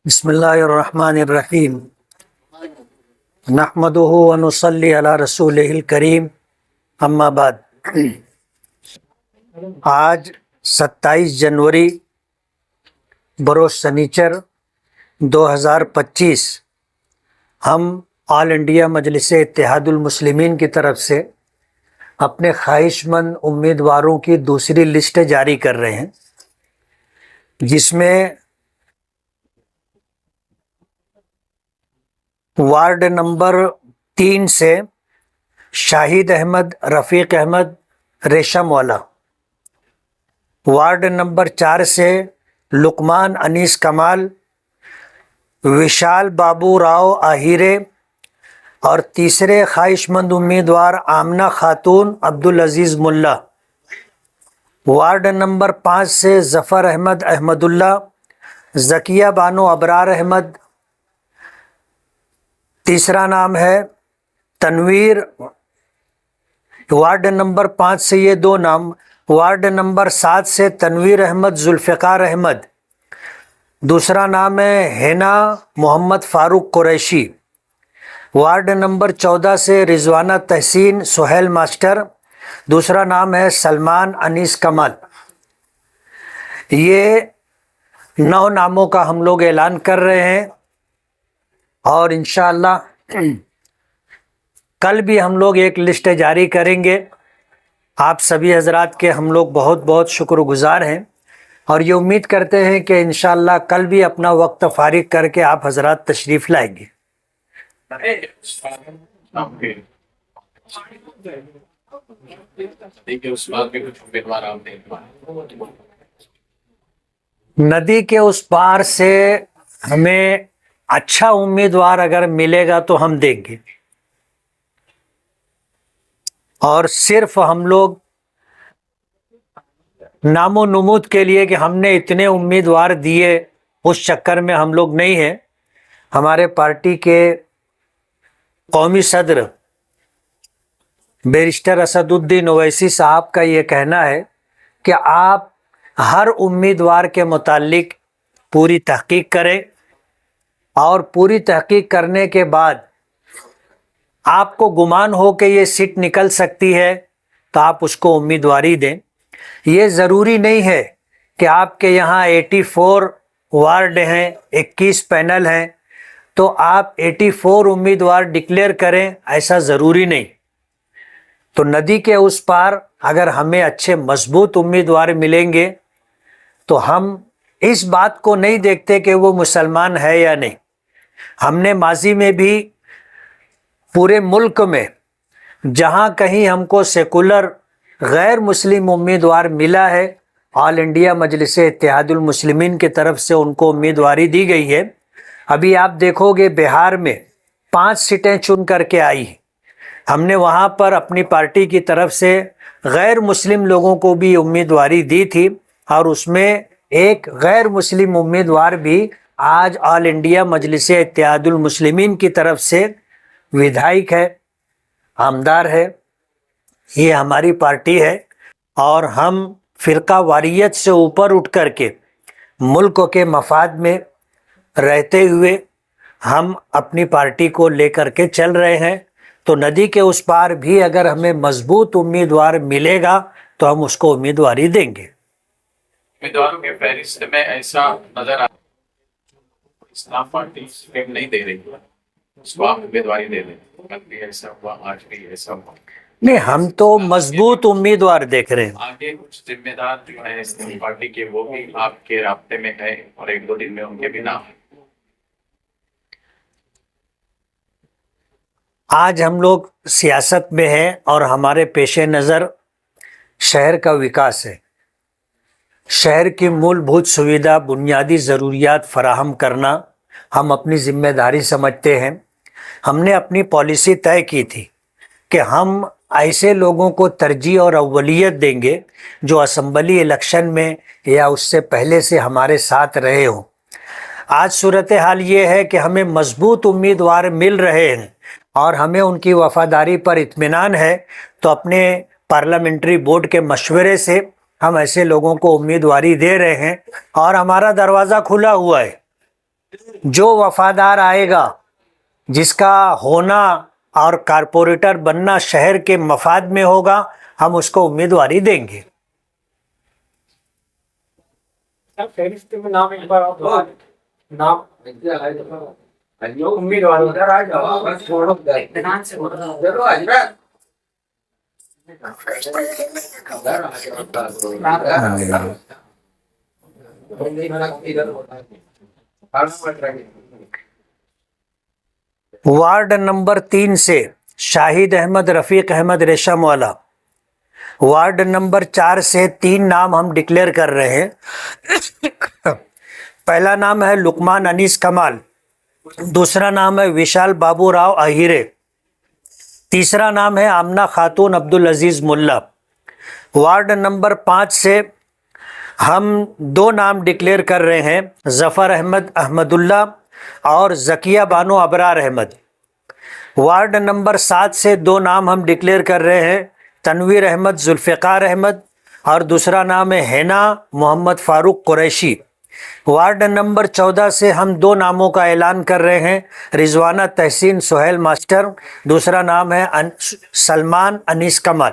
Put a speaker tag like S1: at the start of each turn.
S1: بسم اللہ الرحمن الرحیم نحمدہ ونصلی علی رسولہ الکریم اما بعد۔ آج 27 جنوری بروز سنیچر 2025 ہم آل انڈیا مجلس اتحاد المسلمین کی طرف سے اپنے خواہش مند امیدواروں کی دوسری لسٹ جاری کر رہے ہیں، جس میں وارڈ نمبر 3 سے شاہد احمد رفیق احمد ریشم والا، وارڈ نمبر 4 سے لقمان انیس کمال، وشال بابو راؤ آہیرے، اور تیسرے خواہش مند امیدوار آمنہ خاتون عبدالعزیز ملا، وارڈ نمبر 5 سے ظفر احمد احمد اللہ، ذکیہ بانو ابرار احمد، تیسرا نام ہے تنویر، وارڈ نمبر 5 سے یہ دو نام، وارڈ نمبر 7 سے تنویر احمد ذوالفقار احمد، دوسرا نام ہے حنا محمد فاروق قریشی، وارڈ نمبر 14 سے رضوانہ تحسین سہیل ماسٹر، دوسرا نام ہے سلمان انیس کمال۔ یہ 9 ناموں کا ہم لوگ اعلان کر رہے ہیں، اور انشاءاللہ کل بھی ہم لوگ ایک لسٹ جاری کریں گے۔ آپ سبھی حضرات کے ہم لوگ بہت بہت شکر گزار ہیں، اور یہ امید کرتے ہیں کہ انشاءاللہ کل بھی اپنا وقت فارغ کر کے آپ حضرات تشریف لائیں گے۔ ندی کے اس پار سے ہمیں اچھا امیدوار اگر ملے گا تو ہم دیں گے، اور صرف ہم لوگ نام و نمود کے لیے کہ ہم نے اتنے امیدوار دیے اس چکر میں ہم لوگ نہیں ہیں۔ ہمارے پارٹی کے قومی صدر بیرسٹر اسد الدین اویسی صاحب کا یہ کہنا ہے کہ آپ ہر امیدوار کے متعلق پوری تحقیق کریں، اور پوری تحقیق کرنے کے بعد آپ کو گمان ہو کہ یہ سیٹ نکل سکتی ہے تو آپ اس کو امیدواری دیں۔ یہ ضروری نہیں ہے کہ آپ کے یہاں 84 وارڈ ہیں، 21 پینل ہیں تو آپ 84 امیدوار ڈکلیئر کریں، ایسا ضروری نہیں۔ تو ندی کے اس پار اگر ہمیں اچھے مضبوط امیدوار ملیں گے تو ہم اس بات کو نہیں دیکھتے کہ وہ مسلمان ہے یا نہیں۔ ہم نے ماضی میں بھی پورے ملک میں جہاں کہیں ہم کو سیکولر غیر مسلم امیدوار ملا ہے، آل انڈیا مجلس اتحاد المسلمین کی طرف سے ان کو امیدواری دی گئی ہے۔ ابھی آپ دیکھو گے بہار میں 5 سیٹیں چن کر کے آئی ہیں، ہم نے وہاں پر اپنی پارٹی کی طرف سے غیر مسلم لوگوں کو بھی امیدواری دی تھی، اور اس میں ایک غیر مسلم امیدوار بھی آج آل انڈیا مجلس اتحاد المسلمین کی طرف سے ودھائک ہے، آمدار ہے۔ یہ ہماری پارٹی ہے، اور ہم فرقہ واریت سے اوپر اٹھ کر کے ملک کے مفاد میں رہتے ہوئے ہم اپنی پارٹی کو لے کر کے چل رہے ہیں۔ تو ندی کے اس پار بھی اگر ہمیں مضبوط امیدوار ملے گا تو ہم اس کو امیدواری دیں گے۔
S2: امیدواروں کے فہرست میں ایسا نظر آتا ہے اسلام پارٹی سیٹ نہیں دے رہی، اس کو آپ امیدواری دے دیں۔ کل بھی ایسا ہوا، آج بھی ایسا ہوا۔
S1: نہیں، ہم تو مضبوط امیدوار دیکھ رہے ہیں۔
S2: آگے کچھ ذمہ دار جو ہیں اسلام پارٹی کے وہ بھی آپ کے رابطے میں ہیں، اور 1-2 دن میں ان کے بھی نام ہیں۔
S1: آج ہم لوگ سیاست میں ہیں، اور ہمارے پیش نظر شہر کا وکاس ہے۔ شہر کی مولبھوت سویدھا، بنیادی ضروریات فراہم کرنا ہم اپنی ذمہ داری سمجھتے ہیں۔ ہم نے اپنی پالیسی طے کی تھی کہ ہم ایسے لوگوں کو ترجیح اور اولیت دیں گے جو اسمبلی الیکشن میں یا اس سے پہلے سے ہمارے ساتھ رہے ہوں۔ آج صورتحال یہ ہے کہ ہمیں مضبوط امیدوار مل رہے ہیں، اور ہمیں ان کی وفاداری پر اطمینان ہے، تو اپنے پارلیمنٹری بورڈ کے مشورے سے ہم ایسے لوگوں کو امیدواری دے رہے ہیں، اور ہمارا دروازہ کھلا ہوا ہے۔ جو وفادار آئے گا، جس کا ہونا اور کارپوریٹر بننا شہر کے مفاد میں ہوگا، ہم اس کو امیدواری دیں گے۔
S3: فہرست میں نام ایک بار نام امیدوار
S1: وارڈ نمبر 3 سے شاہد احمد، رفیق احمد ریشم والا۔ وارڈ نمبر 4 سے 3 نام ہم ڈکلیئر کر رہے ہیں۔ پہلا نام ہے لقمان انیس کمال، دوسرا نام ہے وشال بابو راؤ اہیرے، تیسرا نام ہے آمنہ خاتون عبدالعزیز ملا۔ وارڈ نمبر 5 سے ہم 2 نام ڈکلیئر کر رہے ہیں، ظفر احمد احمد اللہ اور ذکیہ بانو ابرار احمد۔ وارڈ نمبر 7 سے 2 نام ہم ڈکلیئر کر رہے ہیں، تنویر احمد ذوالفقار احمد اور دوسرا نام ہے حنا محمد فاروق قریشی۔ وارڈ نمبر 14 سے ہم 2 ناموں کا اعلان کر رہے ہیں، رضوانہ تحسین سہیل ماسٹر، دوسرا نام ہے سلمان انیس کمال۔